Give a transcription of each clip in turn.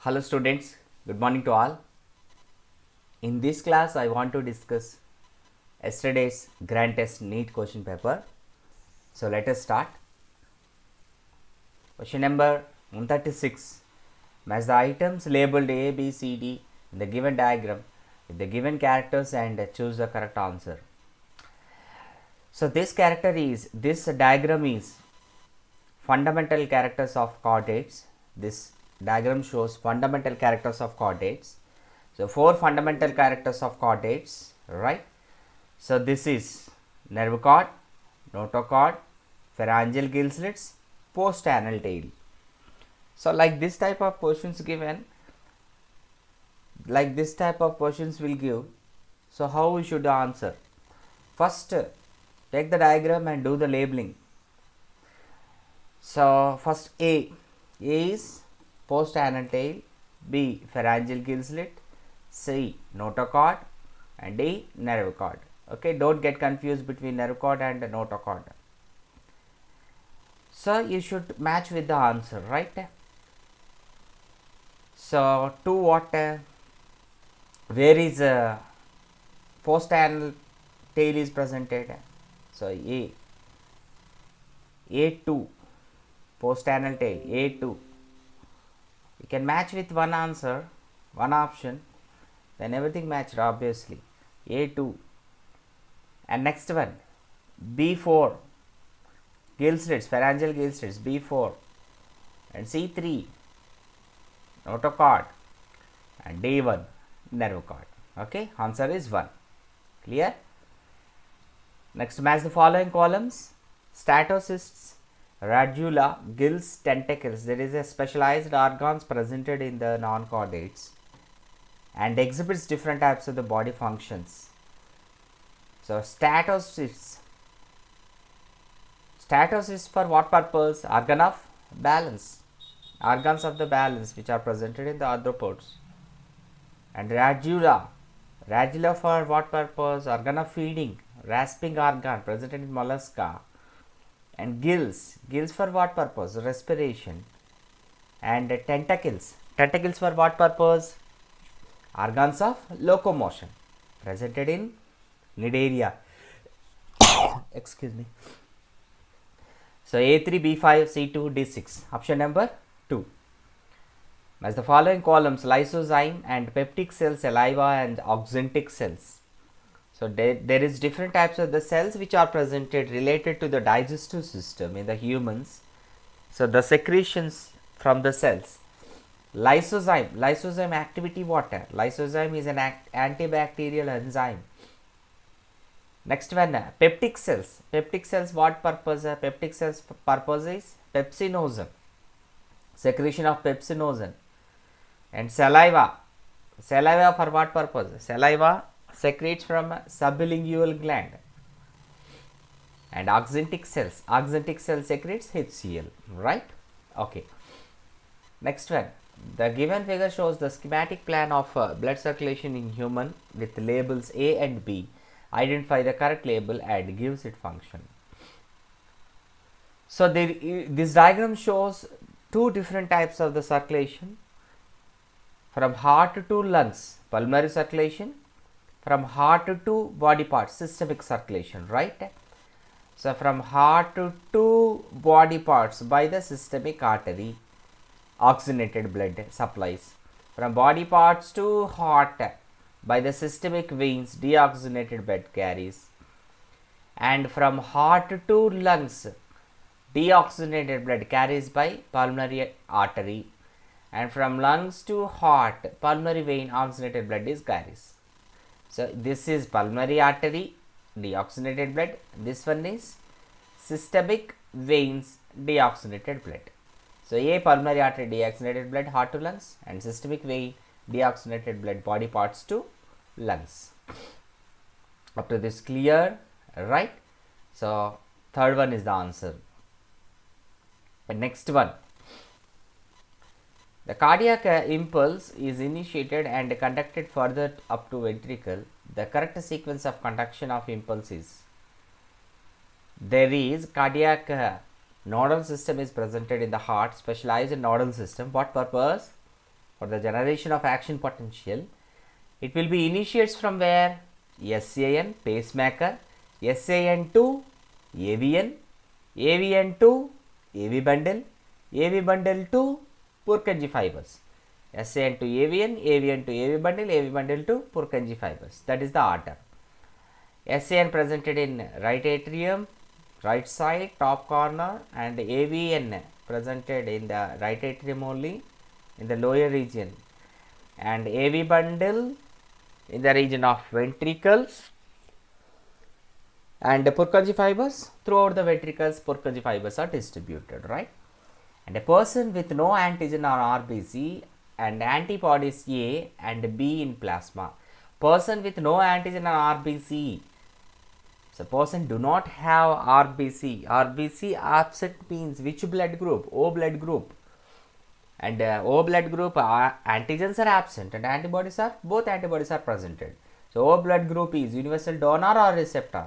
Hello students, good morning to all. In this class I want to discuss yesterday's grand test NEET question paper. So let us start. Question number 136. Match the items labeled A, B, C, D in the given diagram with the given characters and choose the correct answer. So this diagram is fundamental characters of coordinates. This diagram shows fundamental characters of coordinates. So, 4 fundamental characters of coordinates, right? So, this is nerve cord, notochord, pharyngeal gill slits, post-anal tail. So, like this type of questions will give. So, how we should answer? First, take the diagram and do the labeling. So, first A is post-anal tail, B pharyngeal gill slit, C notochord and D nerve cord. Okay, don't get confused between nerve cord and notochord. So you should match with the answer, right? So to what? Where is post-anal tail is presented? So A2 post-anal tail A2. You can match with one answer, one option. Then everything matched obviously. A2 and next one B4 gill slits, pharyngeal gill slits B4 and C3 notochord and D1 nerve cord. Okay, answer is 1. Clear? Next, match the following columns: statocysts, radula, gills, tentacles. There is a specialized organs presented in the non-chordates and exhibits different types of the body functions. So statocysts for what purpose? Organ of balance, organs of the balance which are presented in the arthropods. And radula for what purpose? Organ of feeding, rasping organ presented in mollusca. And gills for what purpose? Respiration. And tentacles for what purpose? Organs of locomotion presented in Cnidaria. Excuse me. So A3, B5, C2, D6. Option number 2. As the following columns: lysozyme and peptic cells, saliva and oxyntic cells. So there is different types of the cells which are presented related to the digestive system in the humans. So the secretions from the cells. Lysozyme activity what? Lysozyme is an antibacterial enzyme. Next one, peptic cells. Peptic cells what purpose? Peptic cells purpose is pepsinogen, secretion of pepsinogen. And saliva for what purpose? Saliva secretes from sublingual gland. And oxyntic cell secretes HCl, right? Okay. Next one, the given figure shows the schematic plan of blood circulation in human with labels A and B. Identify the correct label and gives it function. So this diagram shows 2 different types of the circulation: from heart to lungs, pulmonary circulation; from heart to body parts, systemic circulation, right? So from heart to body parts by the systemic artery, oxygenated blood supplies. From body parts to heart by the systemic veins, deoxygenated blood carries. And from heart to lungs, deoxygenated blood carries by pulmonary artery. And from lungs to heart, pulmonary vein, oxygenated blood is carries. So this is pulmonary artery, deoxygenated blood. This one is systemic veins, deoxygenated blood. So A, pulmonary artery, deoxygenated blood, heart to lungs, and systemic vein, deoxygenated blood, body parts to lungs. Up to this clear, right? So third one is the answer. And next one, the cardiac impulse is initiated and conducted further up to ventricle. The correct sequence of conduction of impulse is: there is cardiac nodal system is presented in the heart, specialized nodal system. What purpose? for the generation of action potential, it will be initiates from where? SAN, pacemaker, SAN to AVN, AVN to AV bundle, AV bundle to Purkinje fibers. SAN to AVN, AVN to AV bundle, AV bundle to Purkinje fibers. That is the order. SAN presented in right atrium, right side, top corner, and AVN presented in the right atrium only, in the lower region, and AV bundle in the region of ventricles, and the Purkinje fibers throughout the ventricles. Purkinje fibers are distributed, right? And a person with no antigen or RBC and antibodies A and B in plasma. Person with no antigen or RBC. So person do not have RBC. RBC absent means which blood group? O blood group. And O blood group antigens are absent and antibodies are, both antibodies are presented. So O blood group is universal donor or receptor?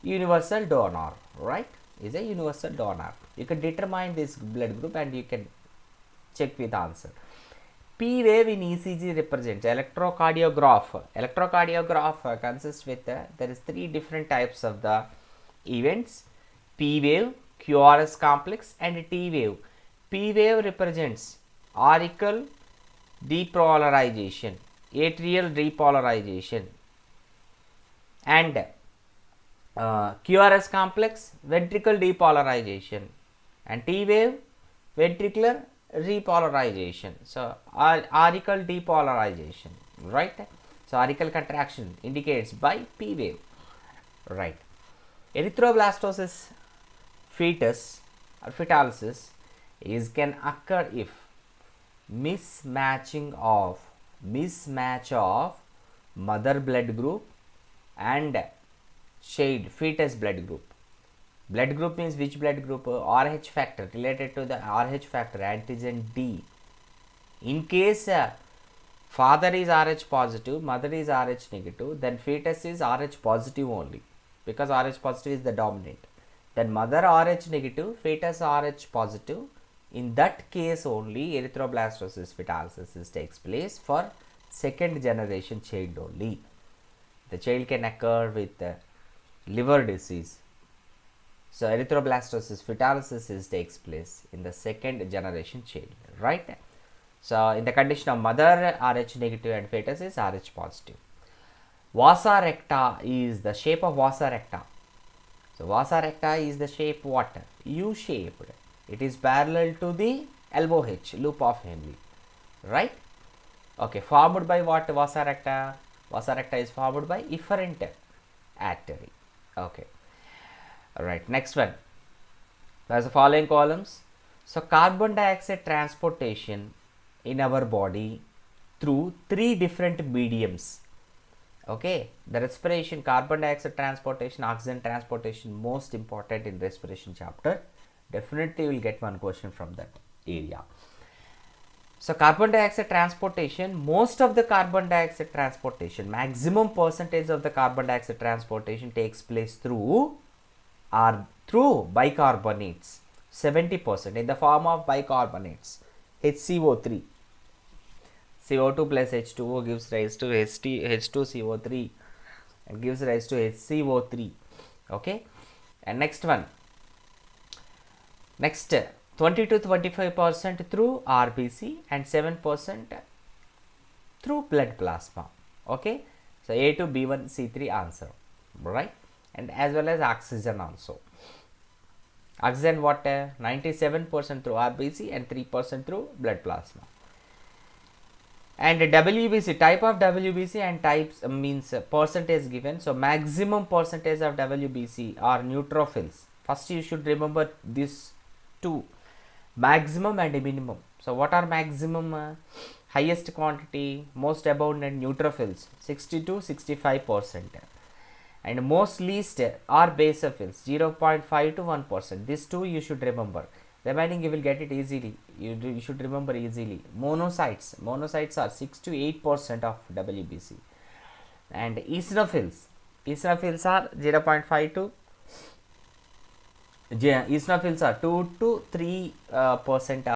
Universal donor, right? Is a universal donor. You can determine this blood group and you can check with answer. P wave in ECG represents electrocardiograph. Electrocardiograph consists with there is three different types of the events: P wave, QRS complex, and T wave. P wave represents auricle depolarization, atrial depolarization, and QRS complex ventricle depolarization, and T wave ventricular repolarization. So auricle depolarization, right? So auricle contraction indicates by P wave, right? Erythroblastosis fetus or fetalysis is can occur if mismatch of mother blood group and child fetus blood group. Blood group means which blood group? RH factor, related to the RH factor, antigen D. In case father is RH positive, mother is RH negative, then fetus is RH positive only, because RH positive is the dominant. Then mother RH negative, fetus RH positive. In that case only erythroblastosis fetalysis takes place for second generation child only. The child can occur with liver disease. So erythroblastosis fetalysis takes place in the second generation child, right? So in the condition of mother RH negative and fetus is RH positive. Vasa recta is the shape of vasa recta. So vasa recta is the shape what? U shaped. It is parallel to the LOH, loop of Henle, right? Okay, formed by what? Vasa recta. Vasa recta is formed by efferent artery. Okay. Alright, next one. There's the following columns. So carbon dioxide transportation in our body through three different mediums. Okay, the respiration, carbon dioxide transportation, oxygen transportation, most important in respiration chapter. Definitely you will get one question from that area. So carbon dioxide transportation, most of the carbon dioxide transportation, maximum percentage of the carbon dioxide transportation takes place through bicarbonates, 70% in the form of bicarbonates, HCO3. CO2 plus H2O gives rise to H2CO3 and gives rise to HCO3. Okay, and next one. Next, 20 to 25% through RBC and 7% through blood plasma. Okay, so A to B1 C3 answer, right? And as well as oxygen also. Oxygen what? 97% through RBC and 3% through blood plasma. And WBC, type of WBC and types means percentage given. So maximum percentage of WBC are neutrophils. First you should remember this two, maximum and minimum. So what are maximum? Highest quantity, most abundant neutrophils, 60 to 65%. And most least are basophils, 0.5 to 1%. These two you should remember. Remaining you will get it easily. You should remember easily. Monocytes are 6 to 8% of WBC. And eosinophils are 0.5 to eosinophils are 2 to 3%